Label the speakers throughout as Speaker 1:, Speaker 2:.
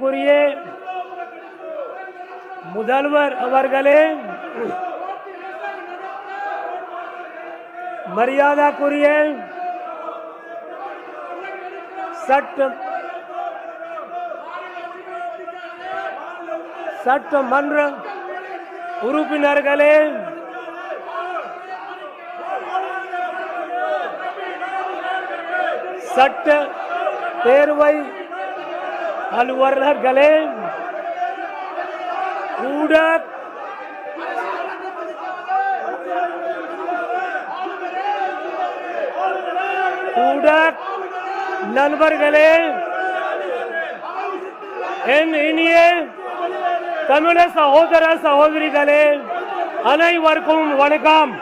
Speaker 1: மரியாதைக்குரிய முதல்வர் அவர்களே, மரியாதைக்குரிய சட்டமன்ற உறுப்பினர்களே, சட்ட பேரவை அலுவலர்களே, ஊடக நண்பர்களே, என் இனிய தமிழ சகோதர சகோதரிகளே, அனைவருக்கும் வணக்கம்.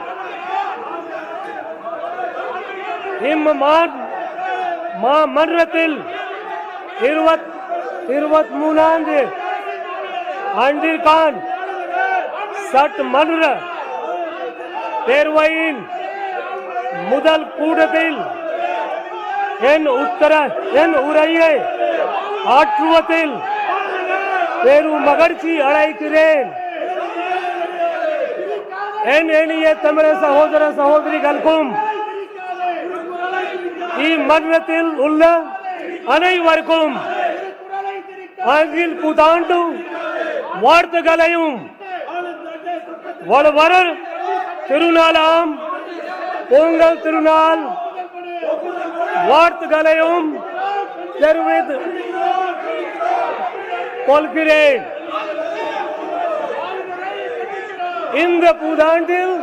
Speaker 1: மன்றத்தில் 23ஆம் ஆண்டிற்கான சட்டமன்ற பேரவையின் முதல் கூட்டத்தில் என் உரையை ஆற்றுவதில் பெரும் மகிழ்ச்சி அடைகிறேன். என் இனிய தமிழ் சகோதர சகோதரிகளுக்கும் இம்மன்றத்தில் உள்ள அனைவருக்கும் ஆங்கில புத்தாண்டு வாழ்த்துக்களையும் வர திருநாளாம் பொங்கல் திருநாள் வாழ்த்துக்களையும் தெரிவித்துக் கொள்கிறேன். இந்த புத்தாண்டில்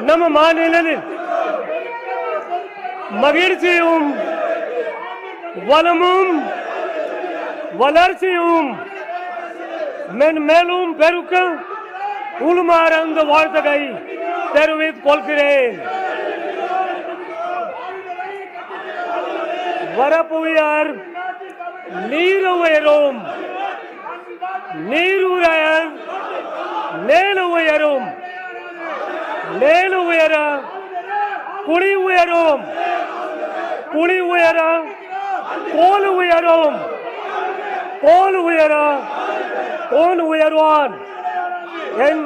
Speaker 1: நம்ம மாநிலத்தில் மகிழ்ச்சியும் வளமும் வளர்ச்சியும் மென்மேலும் பெருக்க உள்மாற அந்த வாழ்த்துக்களை தெரிவித்துக் கொள்கிறேன். வரப்புயர் நீருயரும், நீருயர் நேலுயரும், நேலுயர குழி உயரும், குழி உயர கோல் உயரும், கோல் உயர கோல் உயர்வான். என்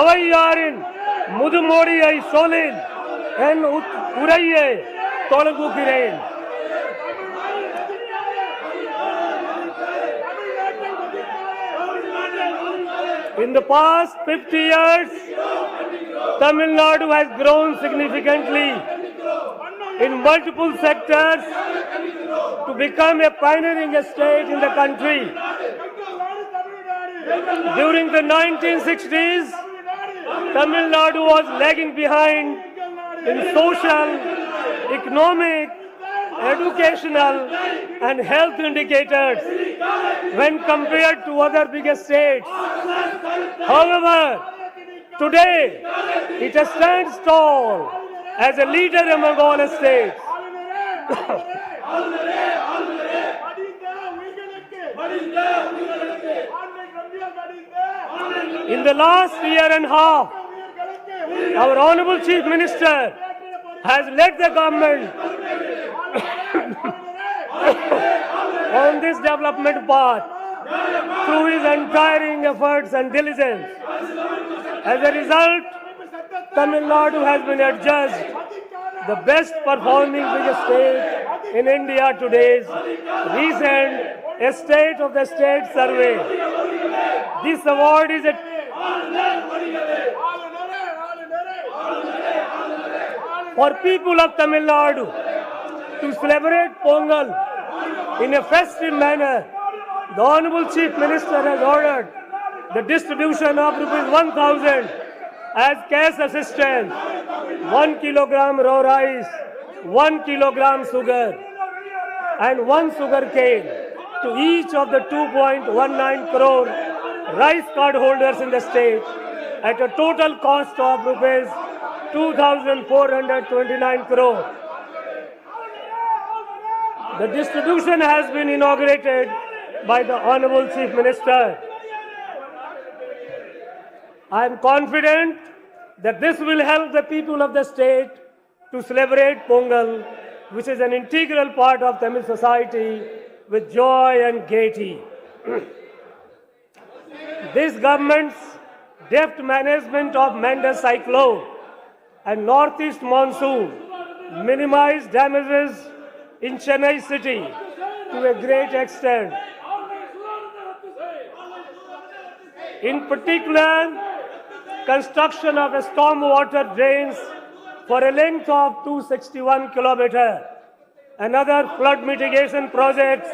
Speaker 1: அவையாரின் முதுமொழியை சொல்லில் என் உரையை தொடங்குகிறேன். In the past 50 years, Tamil Nadu has grown significantly in multiple sectors to become a pioneering state in the country. During the 1960s, Tamil Nadu was lagging behind in social, economic, educational and health indicators when compared to other bigger states. However, today it stands tall as a leader among all states. In the last year and a half, our Honorable Chief Minister has led the government on this development path through his untiring efforts and diligence. As a result, Tamil Nadu has been adjudged the best performing biggest state in India today's recent State of the State survey. This award is for people of Tamil Nadu to celebrate Pongal in a festive manner. The Honorable Chief Minister has ordered the distribution of ₹1,000 as cash assistance, 1 kilogram raw rice, 1 kilogram sugar and 1 sugar cane to each of the 2.19 crore rice card holders in the state at a total cost of ₹2,429 crore. The distribution has been inaugurated by the Honorable Chief Minister. I am confident that this will help the people of the state to celebrate Pongal, which is an integral part of Tamil society with joy and gaiety. This government's deft management of Manda cyclone and northeast monsoon minimized damages in Chennai city to a great extent. In particular, construction of a stormwater drains for a length of 261 kilometers, another flood mitigation projects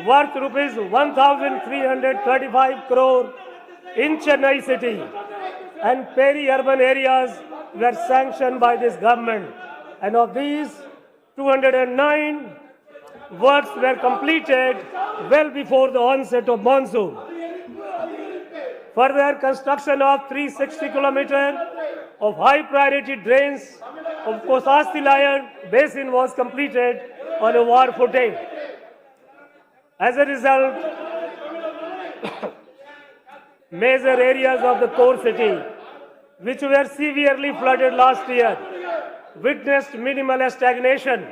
Speaker 1: worth rupees 1,335 crore in Chennai city and peri-urban areas were sanctioned by this government, and of these 209 works were completed well before the onset of monsoon. Further, construction of 360 kilometers of high priority drains of Kosasti Basin was completed on a war footing. As a result, major areas of the core city, which were severely flooded last year, witnessed minimal stagnation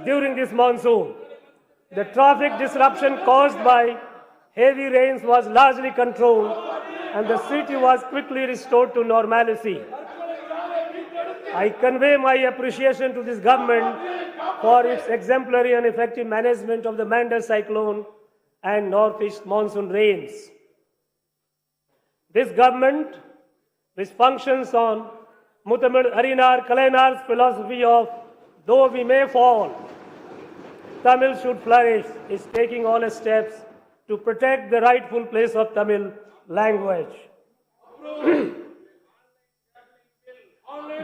Speaker 1: during this monsoon. The traffic disruption caused by heavy rains was largely controlled and the city was quickly restored to normalcy. I convey my appreciation to this government for its exemplary and effective management of the Manda cyclone and northeast monsoon rains. This government, which functions on Mutamid Arinar Kalainar's philosophy of though we may fall, Tamil should flourish, is taking all steps to protect the rightful place of Tamil language.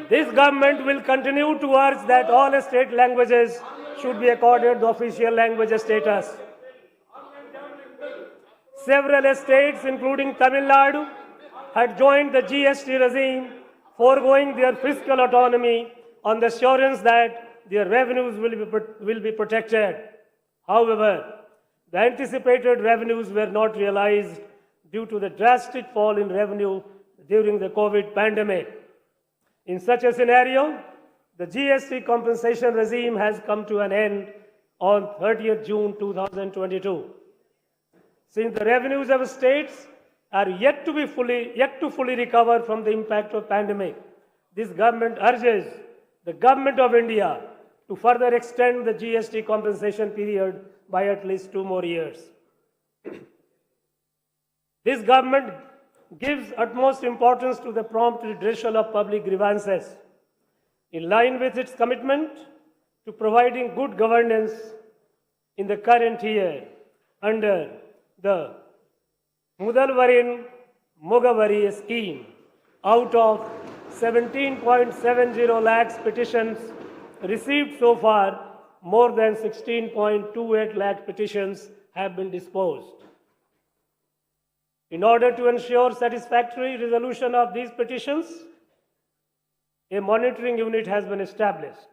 Speaker 1: This government will continue to urge that all state languages should be accorded the official language status. Several states, including Tamil Nadu, had joined the GST regime, foregoing their fiscal autonomy on the assurance that their revenues will be protected. However, the anticipated revenues were not realized due to the drastic fall in revenue during the COVID pandemic. In such a scenario, the GST compensation regime has come to an end on 30th June 2022. Since the revenues of states are yet to fully recover from the impact of pandemic, this government urges the Government of India to further extend the GST compensation period by at least 2 more years. This government gives utmost importance to the prompt redressal of public grievances, in line with its commitment to providing good governance in the current year under the Mudalvarin Mugavari scheme. Out of 17.70 lakhs petitions received so far, more than 16.28 lakh petitions have been disposed. In order to ensure satisfactory resolution of these petitions, a monitoring unit has been established.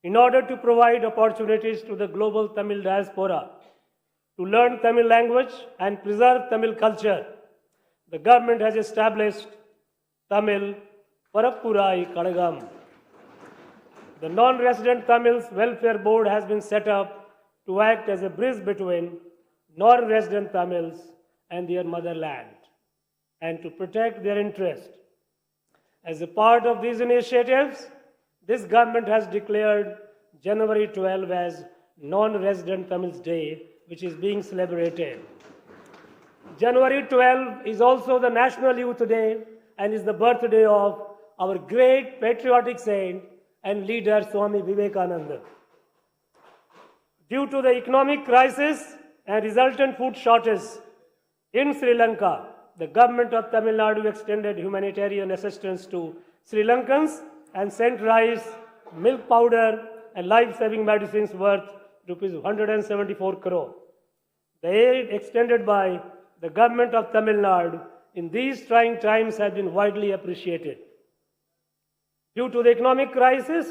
Speaker 1: In order to provide opportunities to the global Tamil diaspora to learn Tamil language and preserve Tamil culture, the government has established Tamil Parappurai Kadagam. The non-resident Tamils Welfare Board has been set up to act as a bridge between non-resident Tamils and their motherland and to protect their interest. As a part of these initiatives, this government has declared January 12 as Non-Resident Tamils Day, which is being celebrated. January 12 is also the National Youth Day and is the birthday of our great patriotic saint and leader Swami Vivekananda. Due to the economic crisis and resultant food shortage in Sri Lanka, the government of Tamil Nadu extended humanitarian assistance to Sri Lankans and sent rice, milk powder, and life-saving medicines worth rupees 174 crore. The aid extended by the government of Tamil Nadu in these trying times has been widely appreciated. Due to the economic crisis,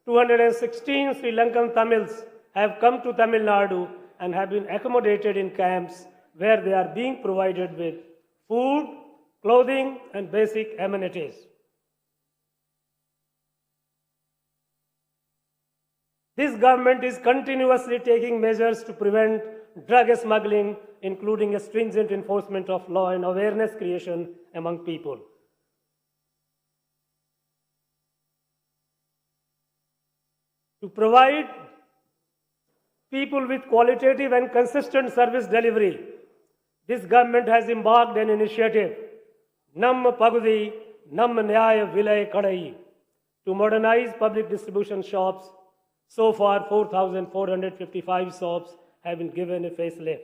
Speaker 1: 216 Sri Lankan Tamils have come to Tamil Nadu and have been accommodated in camps where they are being provided with food, clothing, and basic amenities. This government is continuously taking measures to prevent drug smuggling, including a stringent enforcement of law and awareness creation among people. To provide people with qualitative and consistent service delivery, this government has embarked an initiative, Nam Pagudi, Nam Nyaya Vilay Kadai, to modernize public distribution shops. So far, 4,455 shops have been given a facelift.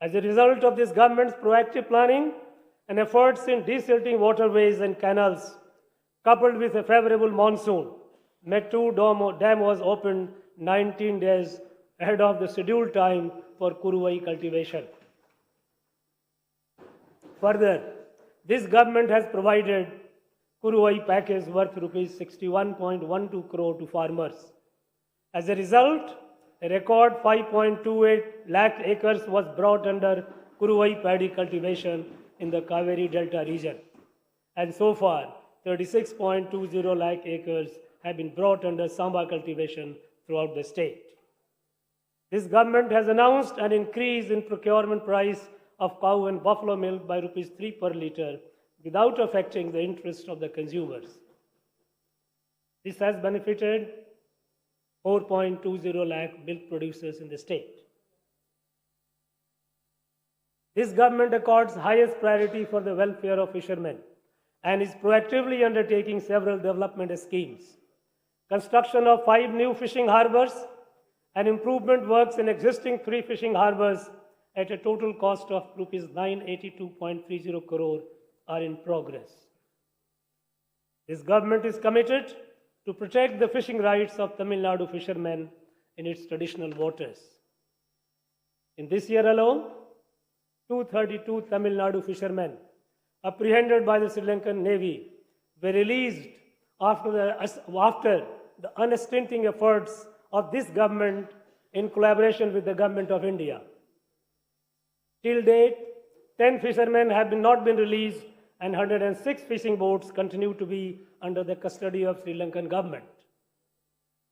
Speaker 1: As a result of this government's proactive planning and efforts in desilting waterways and canals, coupled with a favorable monsoon, Mettu Dam was opened 19 days ahead of the scheduled time for Kuruvai cultivation. Further, this government has provided Kuruvai package worth rupees 61.12 crore to farmers. As a result, a record 5.28 lakh acres was brought under Kuruvai paddy cultivation in the Kaveri Delta region. And so far, 36.20 lakh acres have been brought under Samba cultivation throughout the state. This government has announced an increase in procurement price of cow and buffalo milk by rupees 3 per litre without affecting the interest of the consumers. This has benefited 4.20 lakh milk producers in the state. This government accords highest priority for the welfare of fishermen and is proactively undertaking several development schemes. Construction of 5 new fishing harbors and improvement works in existing 3 fishing harbors at a total cost of rupees 982.30 crore are in progress. This government is committed to protect the fishing rights of Tamil Nadu fishermen in its traditional waters. In this year alone, 232 Tamil Nadu fishermen apprehended by the Sri Lankan Navy were released after the unstinting efforts of this government in collaboration with the government of India. Till date, 10 fishermen have not been released and 106 fishing boats continue to be under the custody of Sri Lankan government.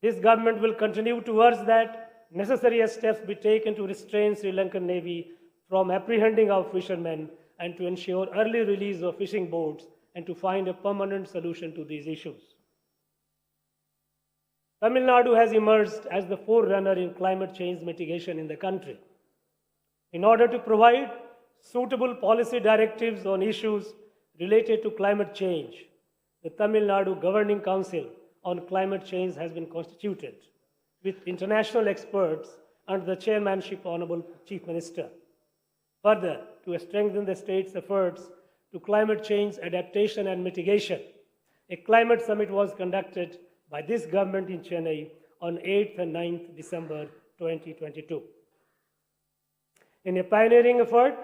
Speaker 1: This government will continue to urge that necessary steps be taken to restrain Sri Lankan Navy from apprehending our fishermen and to ensure early release of fishing boats and to find a permanent solution to these issues. Tamil Nadu has emerged as the forerunner in climate change mitigation in the country. In order to provide suitable policy directives on issues related to climate change, the Tamil Nadu Governing Council on Climate Change has been constituted with international experts under the chairmanship of Honorable Chief Minister. Further, to strengthen the state's efforts to climate change adaptation and mitigation, a climate summit was conducted by this government in Chennai on 8th and 9th December 2022. In a pioneering effort,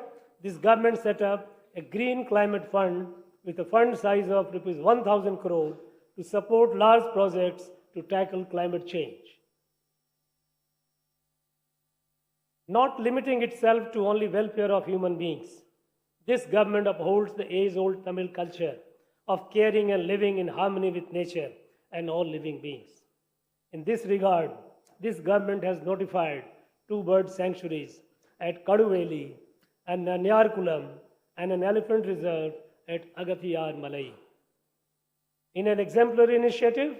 Speaker 1: this government set up a green climate fund with a fund size of rupees 1,000 crore to support large projects to tackle climate change. Not limiting itself to only welfare of human beings, this government upholds the age-old Tamil culture of caring and living in harmony with nature and all living beings. In this regard, this government has notified 2 bird sanctuaries at Kaduveli and Nanyarkulam and an elephant reserve at Agathiyar Malai. In an exemplary initiative,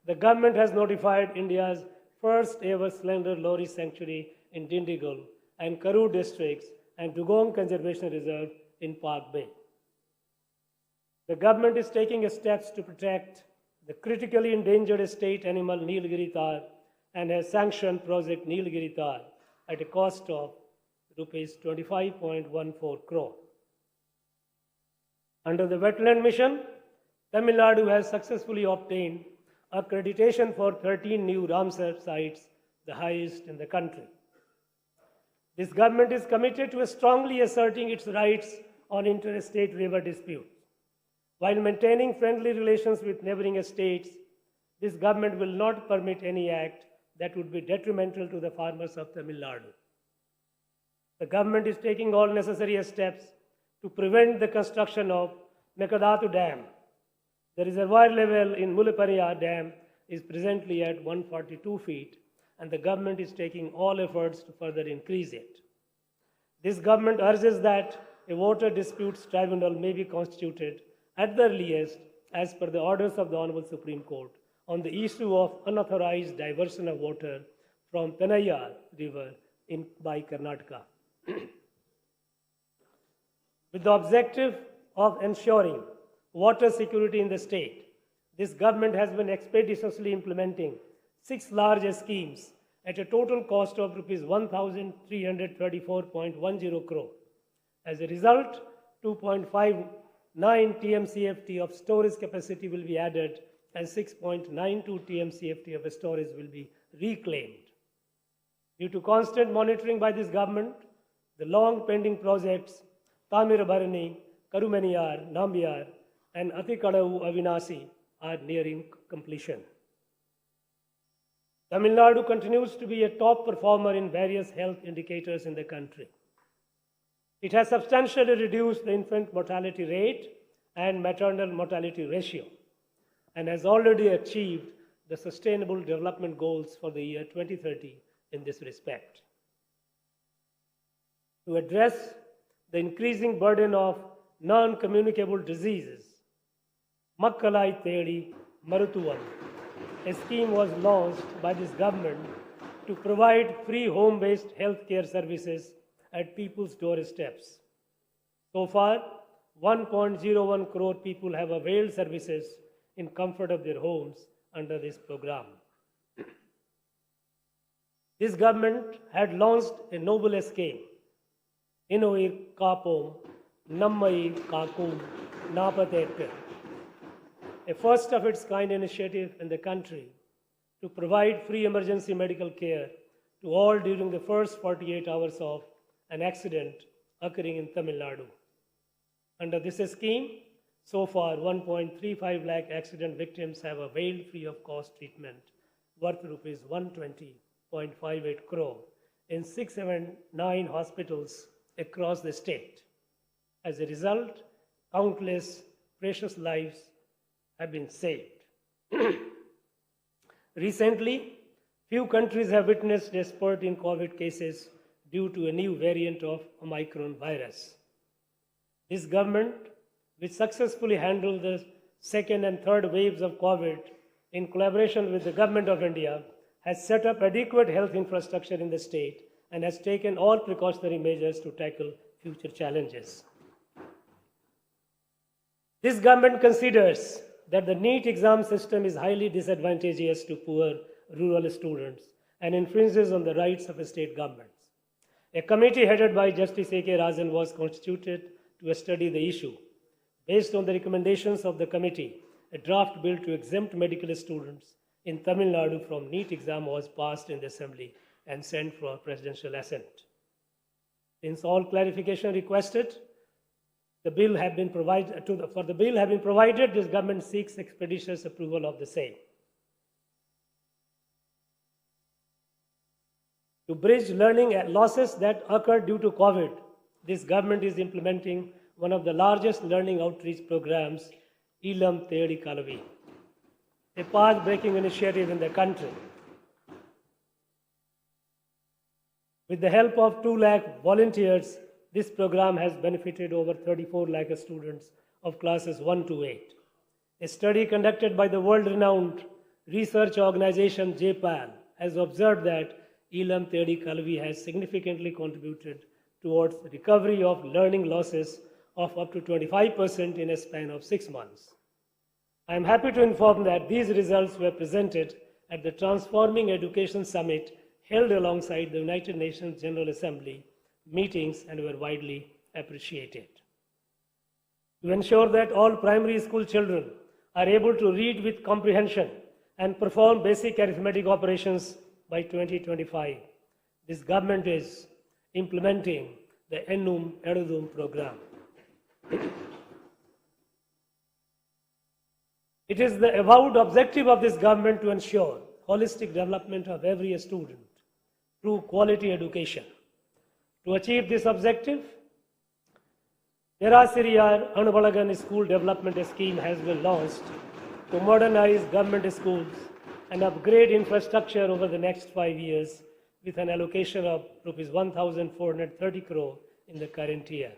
Speaker 1: the government has notified India's first ever slender lorry sanctuary in Dindigul and Karur districts and Dugong Conservation Reserve in Park Bay. The government is taking steps to protect the critically endangered state animal Nilgiri Tar and has sanctioned Project Nilgiri Tar at a cost of rupees 25.14 crore. Under the Wetland Mission, Tamil Nadu has successfully obtained accreditation for 13 new Ramsar sites, the highest in the country. This government is committed to strongly asserting its rights on interstate river disputes. While maintaining friendly relations with neighboring states, this government will not permit any act that would be detrimental to the farmers of Tamil Nadu. The government is taking all necessary steps to prevent the construction of Mekadatu Dam. The reservoir level in Mullaperiyar Dam is presently at 142 feet, and the government is taking all efforts to further increase it. This government urges that a water disputes tribunal may be constituted at the earliest as per the orders of the Honorable Supreme Court on the issue of unauthorized diversion of water from Penayar River by Karnataka. With the objective of ensuring water security in the state, this government has been expeditiously implementing 6 large schemes at a total cost of Rs 1,334.10 crore. As a result, 2.59 TMCFT of storage capacity will be added and 6.92 TMCFT of storage will be reclaimed. Due to constant monitoring by this government, the long pending projects Tamirabharani, Karumaniyar, Nambiar, and Atikadavu Avinasi are nearing completion. Tamil Nadu continues to be a top performer in various health indicators in the country. It has substantially reduced the infant mortality rate and maternal mortality ratio, and has already achieved the Sustainable Development Goals for the year 2030 in this respect. To address the increasing burden of non-communicable diseases, Makkalai Thedi Maruthuvam, a scheme was launched by this government to provide free home-based healthcare services at people's doorsteps. So far, 1.01 crore people have availed services in comfort of their homes under this program. This government had launched a noble scheme, Inuir Kapom, Nammai Kakum, Napatetka, a first of its kind initiative in the country to provide free emergency medical care to all during the first 48 hours of an accident occurring in Tamil Nadu. Under this scheme, so far 1.35 lakh accident victims have availed free of cost treatment worth Rs 120.58 crore in 679 hospitals across the state. As a result, countless precious lives have been saved. Recently, few countries have witnessed a spurt in COVID cases due to a new variant of Omicron virus. This government, which successfully handled the second and third waves of COVID in collaboration with the Government of India, has set up adequate health infrastructure in the state and has taken all precautionary measures to tackle future challenges. This government considers that the NEET exam system is highly disadvantageous to poor rural students and infringes on the rights of state governments. A committee headed by Justice A.K. Rajan was constituted to study the issue. Based on the recommendations of the committee, a draft bill to exempt medical students in Tamil Nadu from NEET exam was passed in the Assembly and sent for presidential assent. Since all clarification requested, the bill have been provided this government seeks expeditious approval of the same. To bridge learning losses that occurred due to COVID, this government is implementing one of the largest learning outreach programs, Ilam Thedi Kalavi, a path-breaking initiative in the country. With the help of 2 lakh volunteers, this program has benefited over 34 lakh students of classes 1 to 8. A study conducted by the world-renowned research organization JPAL has observed that Ilam Thedi Kalavi has significantly contributed towards the recovery of learning losses of up to 25% in a span of 6 months. I am happy to inform that these results were presented at the Transforming Education Summit held alongside the United Nations General Assembly meetings and were widely appreciated. To ensure that all primary school children are able to read with comprehension and perform basic arithmetic operations by 2025, this government is implementing the Ennum Edudum program. It is the avowed objective of this government to ensure holistic development of every student through quality education. To achieve this objective, Neerthirainews Anubalagan School Development Scheme has been launched to modernize government schools and upgrade infrastructure over the next 5 years with an allocation of Rs 1,430 crore in the current year.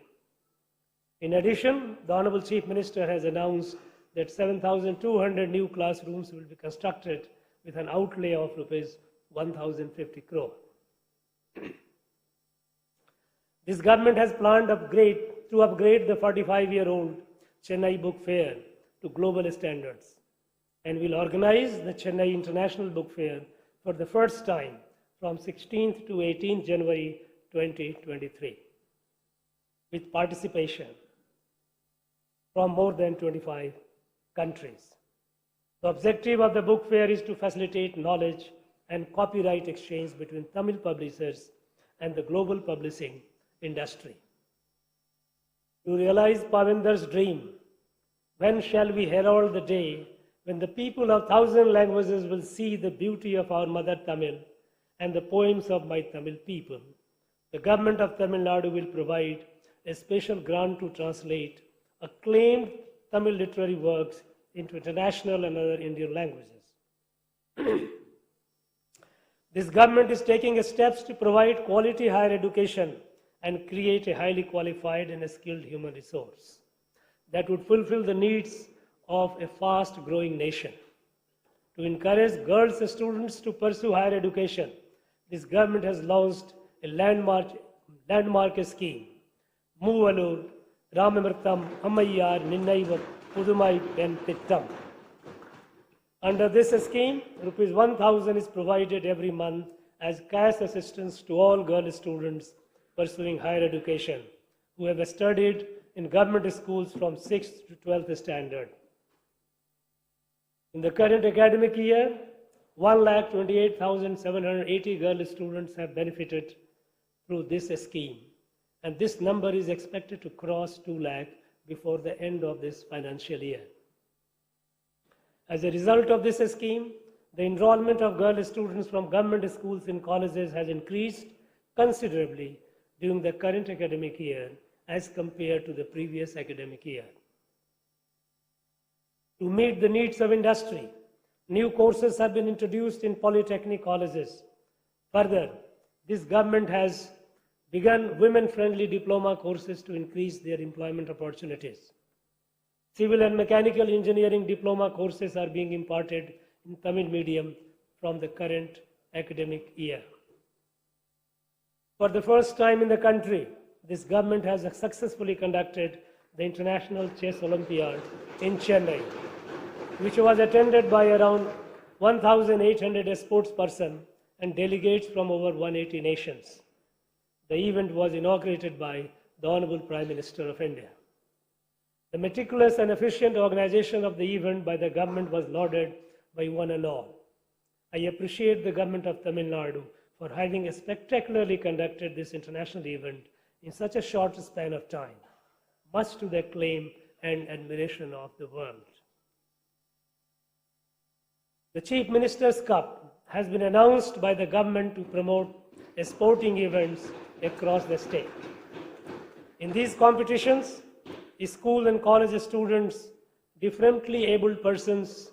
Speaker 1: In addition, the Honorable Chief Minister has announced that 7,200 new classrooms will be constructed with an outlay of Rs 1,050 crore. This government has planned to upgrade the 45-year-old Chennai Book Fair to global standards and will organize the Chennai International Book Fair for the first time from 16th to 18th January 2023 with participation from more than 25 countries. The objective of the book fair is to facilitate knowledge and copyright exchange between Tamil publishers and the global publishing industry. To realize Pavinder's dream, when shall we herald the day when the people of 1,000 languages will see the beauty of our mother Tamil and the poems of my Tamil people? The government of Tamil Nadu will provide a special grant to translate acclaimed Tamil literary works into international and other Indian languages. This government is taking steps to provide quality higher education and create a highly qualified and skilled human resource that would fulfill the needs of a fast-growing nation. To encourage girls students to pursue higher education, this government has launched a landmark scheme, Moovalur Ramamirtham Ammayyar Ninnaiva Pudumai Pen Tittam. Under this scheme, Rs 1,000 is provided every month as cash assistance to all girl students pursuing higher education who have studied in government schools from 6th to 12th standard. In the current academic year, 1,28,780 girl students have benefited through this scheme, and this number is expected to cross 2 lakh before the end of this financial year. As a result of this scheme, the enrollment of girl students from government schools and colleges has increased considerably during the current academic year as compared to the previous academic year. To meet the needs of industry, new courses have been introduced in polytechnic colleges. Further, this government has begun women-friendly diploma courses to increase their employment opportunities. Civil and mechanical engineering diploma courses are being imparted in Tamil medium from the current academic year. For the first time in the country, this government has successfully conducted the International Chess Olympiad in Chennai, which was attended by around 1,800 sportspersons and delegates from over 180 nations. The event was inaugurated by the Honorable Prime Minister of India. The meticulous and efficient organization of the event by the government was lauded by one and all. I appreciate the government of Tamil Nadu for having spectacularly conducted this international event in such a short span of time, much to the acclaim and admiration of the world. The Chief Minister's Cup has been announced by the government to promote sporting events across the state. In these competitions, school and college students, differently abled persons,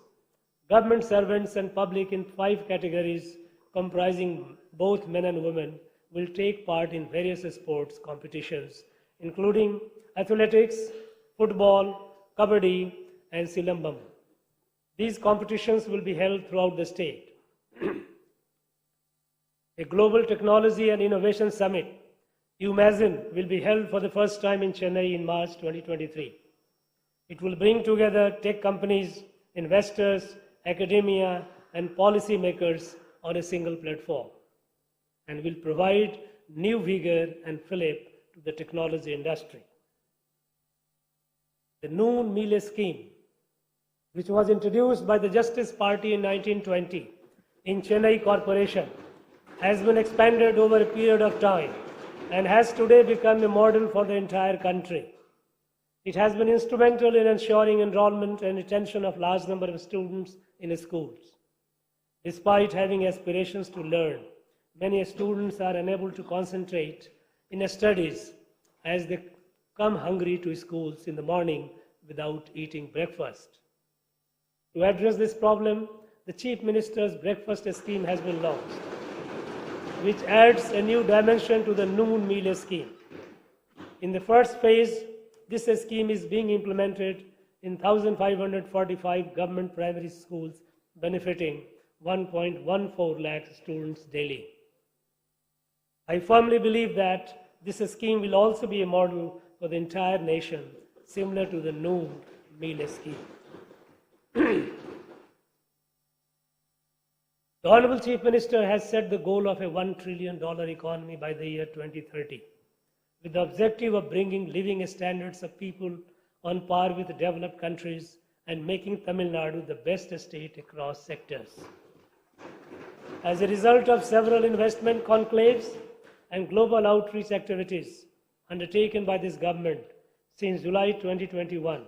Speaker 1: government servants and public in 5 categories comprising both men and women will take part in various sports competitions, including athletics, football, kabaddi, and silambam. These competitions will be held throughout the state. A Global Technology and Innovation Summit, UMAZIN, will be held for the first time in Chennai in March 2023. It will bring together tech companies, investors, academia, and policy makers on a single platform and will provide new vigor and fillip to the technology industry. The Noon Meal Scheme, which was introduced by the Justice Party in 1920 in Chennai Corporation, has been expanded over a period of time and has today become a model for the entire country. It has been instrumental in ensuring enrollment and retention of large number of students in schools. Despite having aspirations to learn, many students are unable to concentrate in studies as they come hungry to schools in the morning without eating breakfast. To address this problem, the Chief Minister's breakfast scheme has been launched, which adds a new dimension to the noon meal scheme. In the first phase, this scheme is being implemented in 1,545 government primary schools, benefiting 1.14 lakh students daily. I firmly believe that this scheme will also be a model for the entire nation, similar to the noon meal scheme. The Honorable Chief Minister has set the goal of a $1 trillion economy by the year 2030, with the objective of bringing living standards of people on par with developed countries and making Tamil Nadu the best state across sectors. As a result of several investment conclaves and global outreach activities undertaken by this government since July 2021,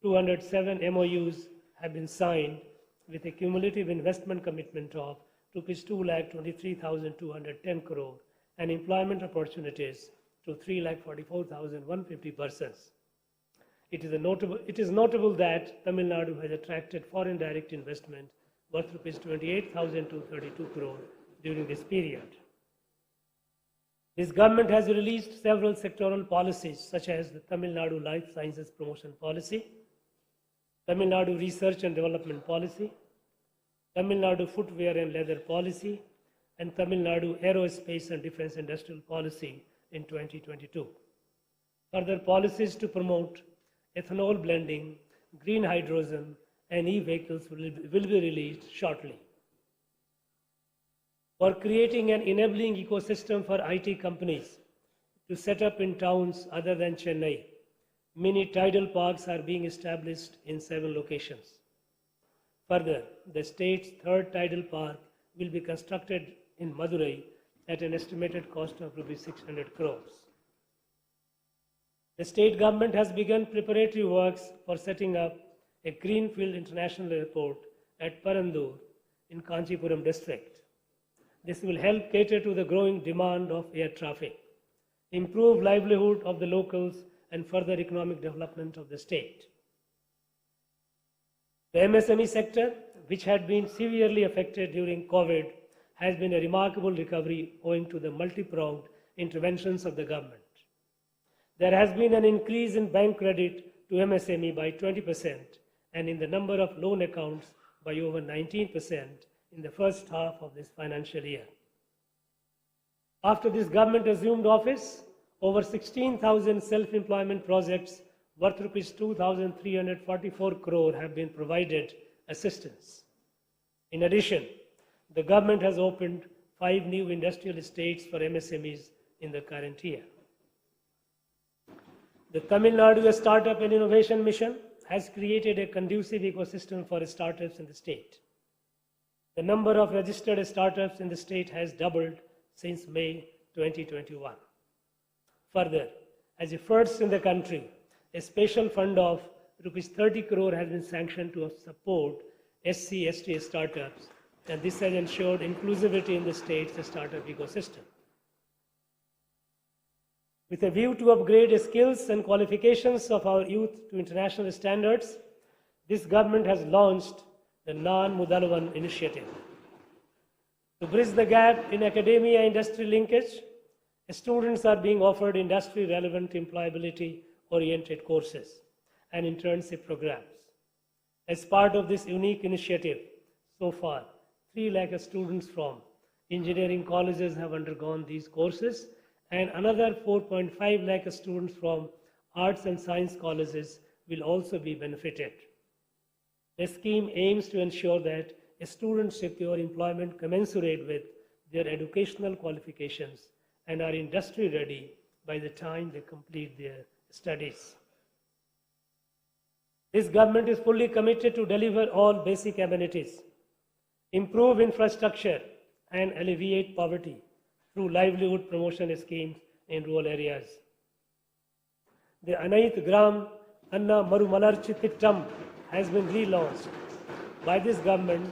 Speaker 1: 207 MOUs have been signed with a cumulative investment commitment of Rs 2,23,210 crore and employment opportunities to 3,44,150 persons. It is notable that Tamil Nadu has attracted foreign direct investment worth Rs 28,232 crore during this period. This government has released several sectoral policies such as the Tamil Nadu Life Sciences Promotion Policy, Tamil Nadu Research and Development Policy, Tamil Nadu Footwear and Leather Policy, and Tamil Nadu Aerospace and Defense Industrial Policy in 2022. Further policies to promote ethanol blending, green hydrogen, and e-vehicles will be released shortly. For creating an enabling ecosystem for IT companies to set up in towns other than Chennai, mini tidal parks are being established in 7 locations. Further, the state's third tidal park will be constructed in Madurai at an estimated cost of Rs 600 crores. The state government has begun preparatory works for setting up a greenfield international airport at Parandur in Kanchipuram district. This will help cater to the growing demand of air traffic, improve livelihood of the locals, and further economic development of the state. The MSME sector, which had been severely affected during COVID, has been a remarkable recovery owing to the multi-pronged interventions of the government. There has been an increase in bank credit to MSME by 20% and in the number of loan accounts by over 19% in the first half of this financial year. After this government assumed office, over 16,000 self-employment projects worth Rs 2,344 crore have been provided assistance. In addition, the government has opened 5 new industrial estates for MSMEs in the current year. The Tamil Nadu Startup and Innovation Mission has created a conducive ecosystem for startups in the state. The number of registered startups in the state has doubled since May 2021. Further, as a first in the country, a special fund of Rs 30 crore has been sanctioned to support SC/ST startups, and this has ensured inclusivity in the state's startup ecosystem. With a view to upgrade skills and qualifications of our youth to international standards, this government has launched the Non-Mudalavan initiative. To bridge the gap in academia-industry linkage, students are being offered industry-relevant employability-oriented courses and internship programs. As part of this unique initiative, so far, 3 lakh students from engineering colleges have undergone these courses, and another 4.5 lakh students from arts and science colleges will also be benefited. The scheme aims to ensure that students secure employment commensurate with their educational qualifications and are industry ready by the time they complete their studies. This government is fully committed to deliver all basic amenities, improve infrastructure, and alleviate poverty through livelihood promotion schemes in rural areas. The Anaith Gram Anna Marumalarchi Tittam has been relaunched by this government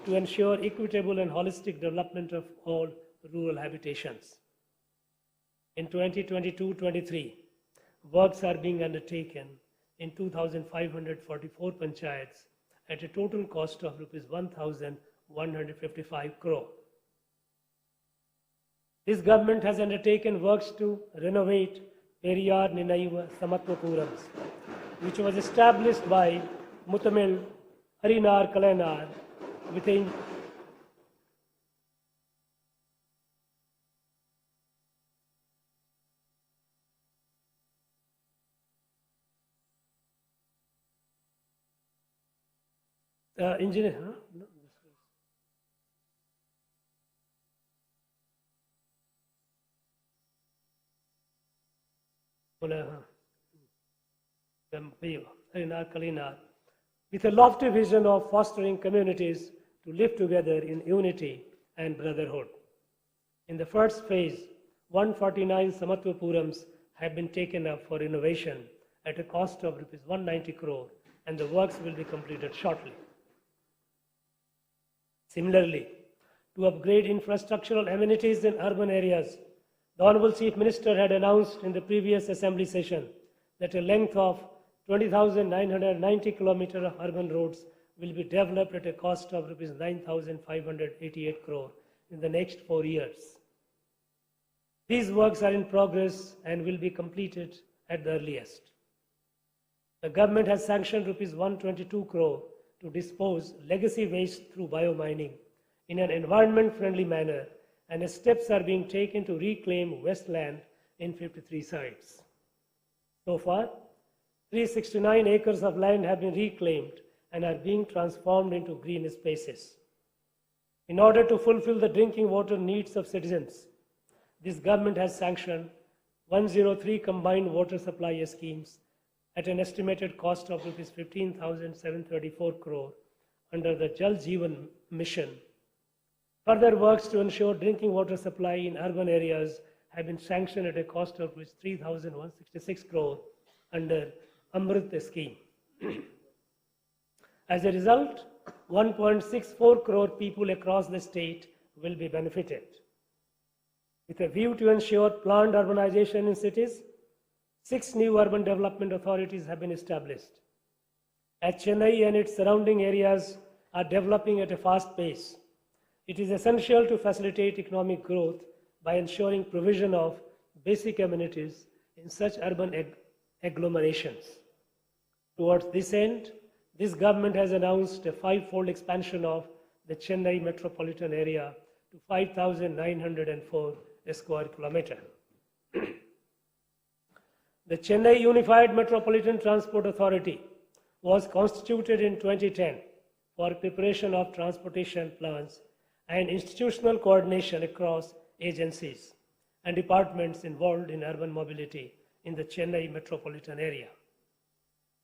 Speaker 1: to ensure equitable and holistic development of all rural habitations. In 2022-23, works are being undertaken in 2,544 panchayats at a total cost of rupees 1,155 crore. This government has undertaken works to renovate Periyar Ninaiva Samatwapurams, which was established by Mutamil Harinar Kalanar within engineer. Huh? No, with a lofty vision of fostering communities to live together in unity and brotherhood. In the first phase, 149 Samatwapurams have been taken up for renovation at a cost of rupees 190 crore, and the works will be completed shortly. Similarly, to upgrade infrastructural amenities in urban areas, the Honorable Chief Minister had announced in the previous Assembly session that a length of 20,990 kilometers of urban roads will be developed at a cost of rupees 9,588 crore in the next 4 years. These works are in progress and will be completed at the earliest. The government has sanctioned rupees 122 crore to dispose legacy waste through biomining in an environment-friendly manner, and steps are being taken to reclaim wasteland in 53 sites. So far, 369 acres of land have been reclaimed and are being transformed into green spaces. In order to fulfill the drinking water needs of citizens, this government has sanctioned 103 combined water supply schemes at an estimated cost of rupees 15,734 crore under the Jal Jeevan mission. Further works to ensure drinking water supply in urban areas have been sanctioned at a cost of 3,166 crore under Amrit scheme. As a result, 1.64 crore people across the state will be benefited. With a view to ensure planned urbanization in cities, 6 new urban development authorities have been established. As Chennai and its surrounding areas are developing at a fast pace, it is essential to facilitate economic growth by ensuring provision of basic amenities in such urban agglomerations. Towards this end, this government has announced a 5-fold expansion of the Chennai metropolitan area to 5,904 square kilometers. The Chennai Unified Metropolitan Transport Authority was constituted in 2010 for preparation of transportation plans and institutional coordination across agencies and departments involved in urban mobility in the Chennai metropolitan area.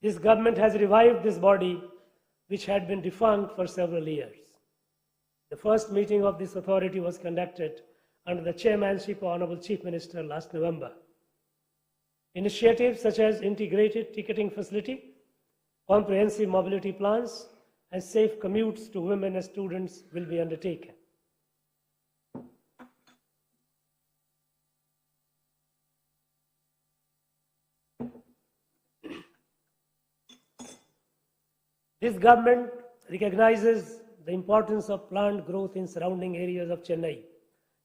Speaker 1: This government has revived this body, which had been defunct for several years. The first meeting of this authority was conducted under the chairmanship of Honorable Chief Minister last November. Initiatives such as integrated ticketing facility, comprehensive mobility plans, and safe commutes to women and students will be undertaken. This government recognizes the importance of planned growth in surrounding areas of Chennai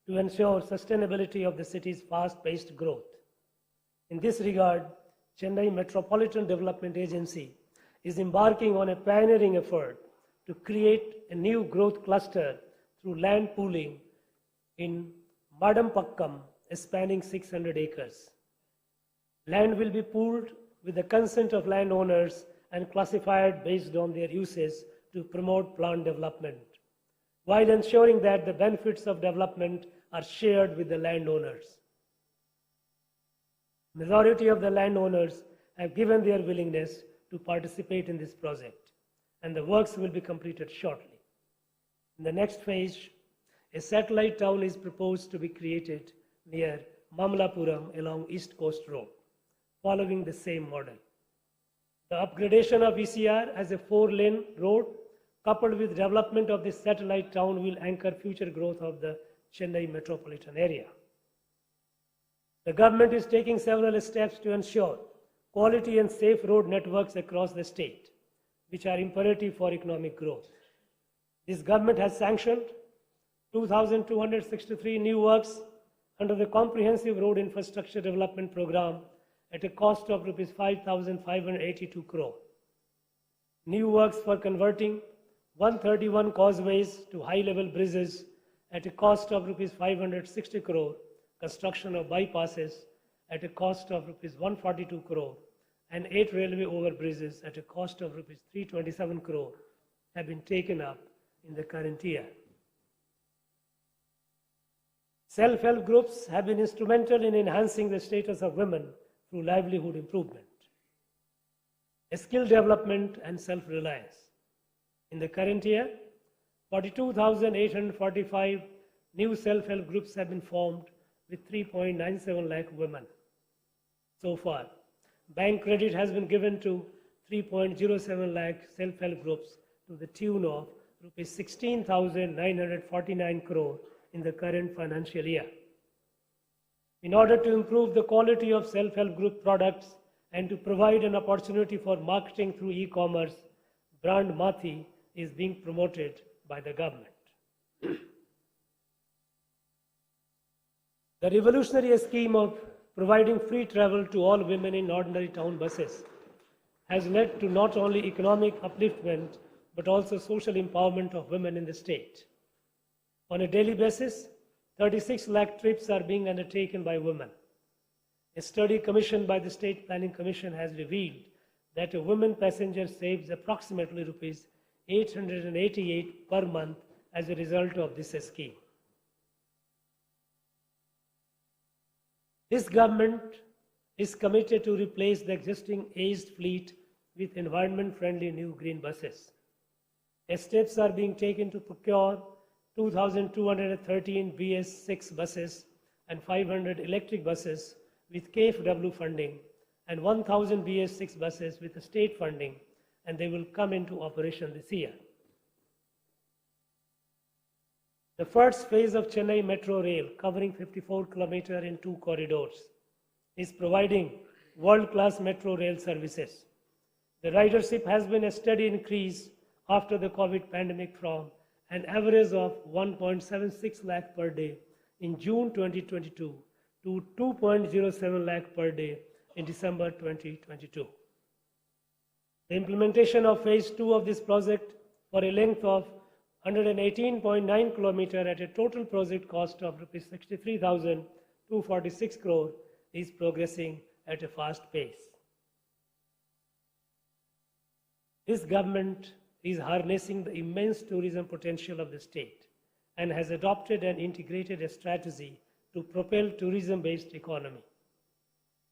Speaker 1: to ensure sustainability of the city's fast-paced growth. In this regard, Chennai Metropolitan Development Agency is embarking on a pioneering effort to create a new growth cluster through land pooling in Madampakkam, spanning 600 acres. Land will be pooled with the consent of landowners and classified based on their uses to promote planned development, while ensuring that the benefits of development are shared with the landowners. Majority of the landowners have given their willingness to participate in this project, and the works will be completed shortly. In the next phase, a satellite town is proposed to be created near Mamlapuram along East Coast Road, following the same model. The upgradation of ECR as a 4-lane road, coupled with development of this satellite town, will anchor future growth of the Chennai metropolitan area. The government is taking several steps to ensure quality and safe road networks across the state. which are imperative for economic growth. This government has sanctioned 2,263 new works under the Comprehensive Road Infrastructure Development Program at a cost of Rs 5,582 crore. New works for converting 131 causeways to high-level bridges at a cost of Rs 560 crore, construction of bypasses at a cost of Rs 142 crore, and 8 railway overbridges at a cost of Rs 327 crore have been taken up in the current year. Self-help groups have been instrumental in enhancing the status of women through livelihood improvement, skill development, and self-reliance. In the current year, 42,845 new self-help groups have been formed with 3.97 lakh women. So far, bank credit has been given to 3.07 lakh self-help groups to the tune of Rs 16,949 crore in the current financial year. In order to improve the quality of self-help group products and to provide an opportunity for marketing through e-commerce, brand Mathi is being promoted by the government. The revolutionary scheme of providing free travel to all women in ordinary town buses has led to not only economic upliftment but also social empowerment of women in the state. On a daily basis, 36 lakh trips are being undertaken by women. A study commissioned by the State Planning Commission has revealed that a woman passenger saves approximately Rs 888 per month as a result of this scheme. This government is committed to replace the existing aged fleet with environment-friendly new green buses. Steps are being taken to procure 2,213 BS6 buses and 500 electric buses with KfW funding and 1,000 BS6 buses with state funding, and they will come into operation this year. The first phase of Chennai Metro Rail, covering 54 kilometers in 2 corridors, is providing world-class metro rail services. The ridership has been a steady increase after the COVID pandemic from an average of 1.76 lakh per day in June 2022 to 2.07 lakh per day in December 2022. The implementation of phase 2 of this project for a length of 118.9 kilometers at a total project cost of Rs 63,246 crore is progressing at a fast pace. This government is harnessing the immense tourism potential of the state and has adopted and integrated a strategy to propel tourism-based economy.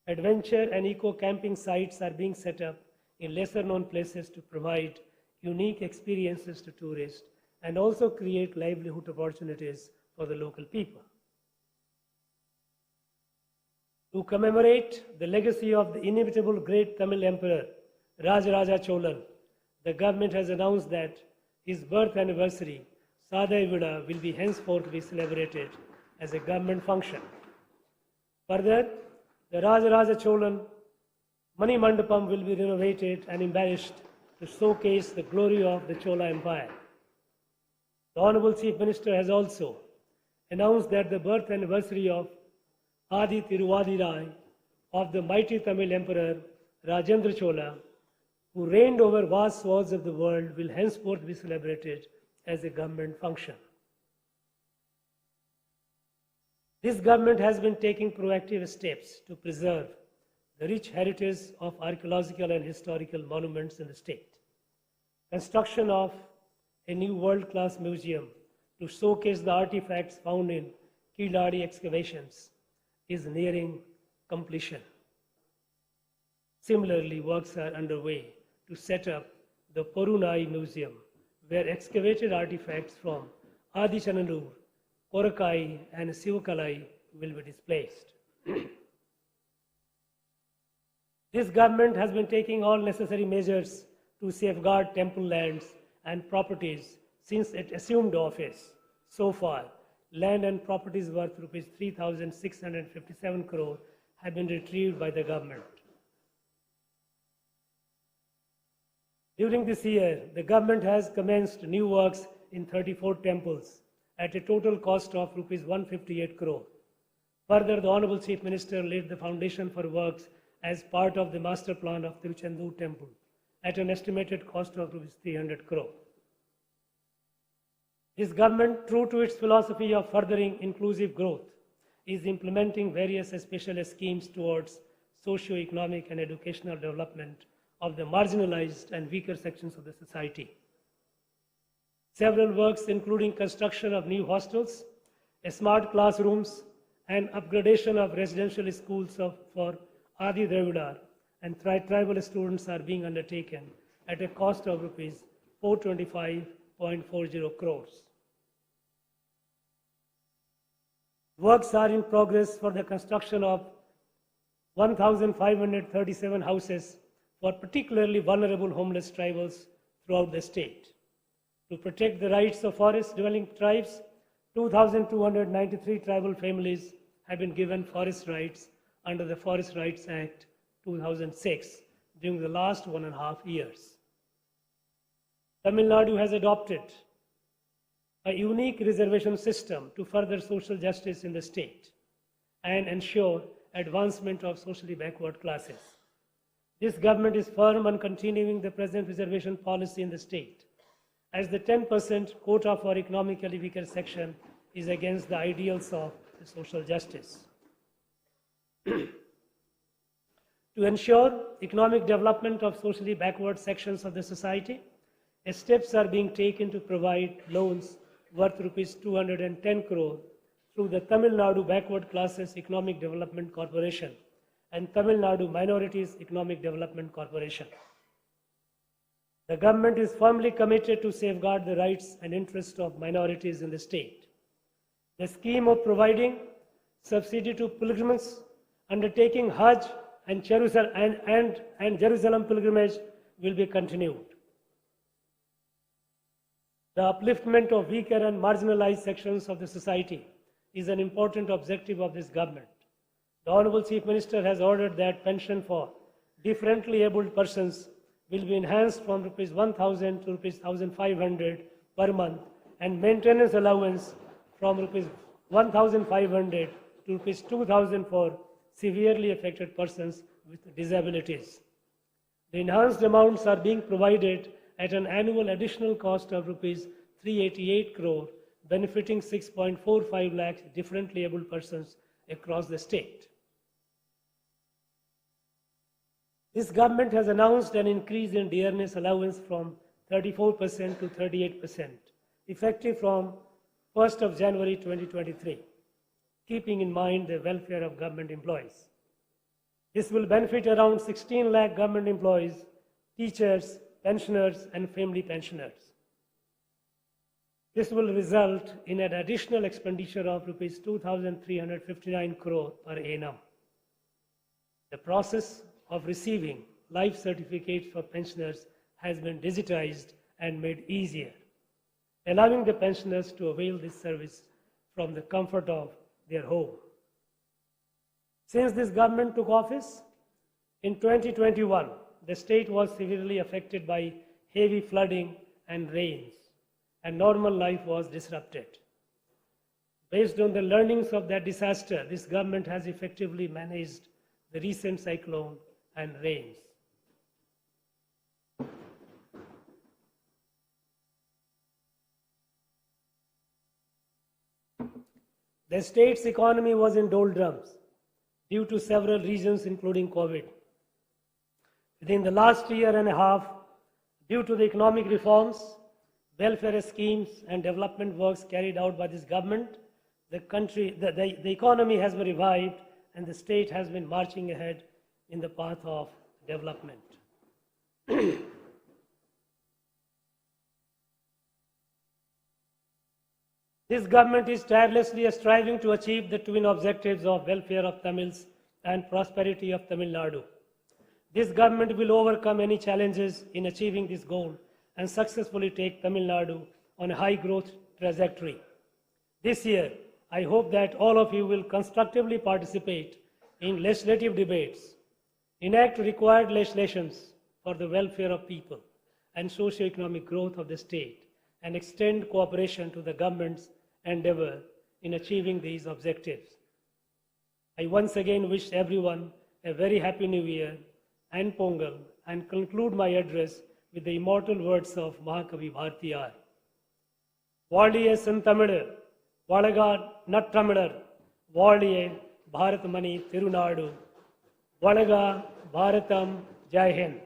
Speaker 1: Adventure and eco-camping sites are being set up in lesser-known places to provide unique experiences to tourists and also create livelihood opportunities for the local people. To commemorate the legacy of the inimitable great Tamil Emperor, Rajaraja Cholan, the government has announced that his birth anniversary, Sadai Vida, will be henceforth be celebrated as a government function. Further, the Rajaraja Cholan Mani Mandapam will be renovated and embellished to showcase the glory of the Chola Empire. The Honorable Chief Minister has also announced that the birth anniversary of Adi Tiruvadirai of the mighty Tamil Emperor Rajendra Chola, who reigned over vast swaths of the world, will henceforth be celebrated as a government function. This government has been taking proactive steps to preserve the rich heritage of archaeological and historical monuments in the state. Construction of a new world-class museum to showcase the artifacts found in Kiladi excavations is nearing completion. Similarly, works are underway to set up the Porunai Museum, where excavated artifacts from Adi Chananur, Korakai, and Sivakalai will be displayed. This government has been taking all necessary measures to safeguard temple lands and properties since it assumed office. So far, land and properties worth Rs 3,657 crore have been retrieved by the government. During this year, the government has commenced new works in 34 temples at a total cost of Rs 158 crore. Further, the Honorable Chief Minister laid the foundation for works as part of the master plan of Tiruchendur Temple at an estimated cost of Rs 300 crore. This government, true to its philosophy of furthering inclusive growth, is implementing various specialist schemes towards socio-economic and educational development of the marginalized and weaker sections of the society. Several works including construction of new hostels, smart classrooms, and upgradation of residential schools for Adi Dravida and tribal students are being undertaken at a cost of Rs 425.40 crores. Works are in progress for the construction of 1,537 houses for particularly vulnerable homeless tribals throughout the state. To protect the rights of forest-dwelling tribes, 2,293 tribal families have been given forest rights under the Forest Rights Act 2006 during the last 1.5 years. Tamil Nadu has adopted a unique reservation system to further social justice in the state and ensure advancement of socially backward classes. This government is firm on continuing the present reservation policy in the state, as the 10% quota for economically weaker section is against the ideals of social justice. To ensure economic development of socially backward sections of the society, steps are being taken to provide loans worth Rs 210 crore through the Tamil Nadu Backward Classes Economic Development Corporation and Tamil Nadu Minorities Economic Development Corporation. The government is firmly committed to safeguard the rights and interests of minorities in the state. The scheme of providing subsidy to pilgrims undertaking Hajj and Jerusalem pilgrimage will be continued. The upliftment of weaker and marginalized sections of the society is an important objective of this government. The Honorable Chief Minister has ordered that pension for differently abled persons will be enhanced from Rs 1,000 to Rs 1,500 per month and maintenance allowance from Rs 1,500 to Rs 2,000 for severely affected persons with disabilities. The enhanced amounts are being provided at an annual additional cost of Rs 388 crore, benefiting 6.45 lakhs differently abled persons across the state. This government has announced an increase in dearness allowance from 34% to 38%, effective from 1st of January 2023, keeping in mind the welfare of government employees. This will benefit around 16 lakh government employees, teachers, pensioners, and family pensioners. This will result in an additional expenditure of Rs 2,359 crore per annum. The process of receiving life certificates for pensioners has been digitized and made easier, allowing the pensioners to avail this service from the comfort of their home. Since this government took office in 2021, the state was severely affected by heavy flooding and rains, and normal life was disrupted. Based on the learnings of that disaster, this government has effectively managed the recent cyclone and rains. The state's economy was in doldrums due to several reasons, including COVID. Within the last year and a half, due to the economic reforms, welfare schemes, and development works carried out by this government, the economy has been revived and the state has been marching ahead in the path of development. This government is tirelessly striving to achieve the twin objectives of welfare of Tamils and prosperity of Tamil Nadu. This government will overcome any challenges in achieving this goal and successfully take Tamil Nadu on a high growth trajectory. This year, I hope that all of you will constructively participate in legislative debates, enact required legislations for the welfare of people, and socio-economic growth of the state and extend cooperation to the government's endeavor in achieving these objectives. I once again wish everyone a very happy New Year and Pongal and conclude my address with the immortal words of Mahakavi Bhartiyar. Valiye Santamidu, Valagar Nattamidar, Valiye Bharatmani Tirunadu, Valaga Bharatam Jai Hind.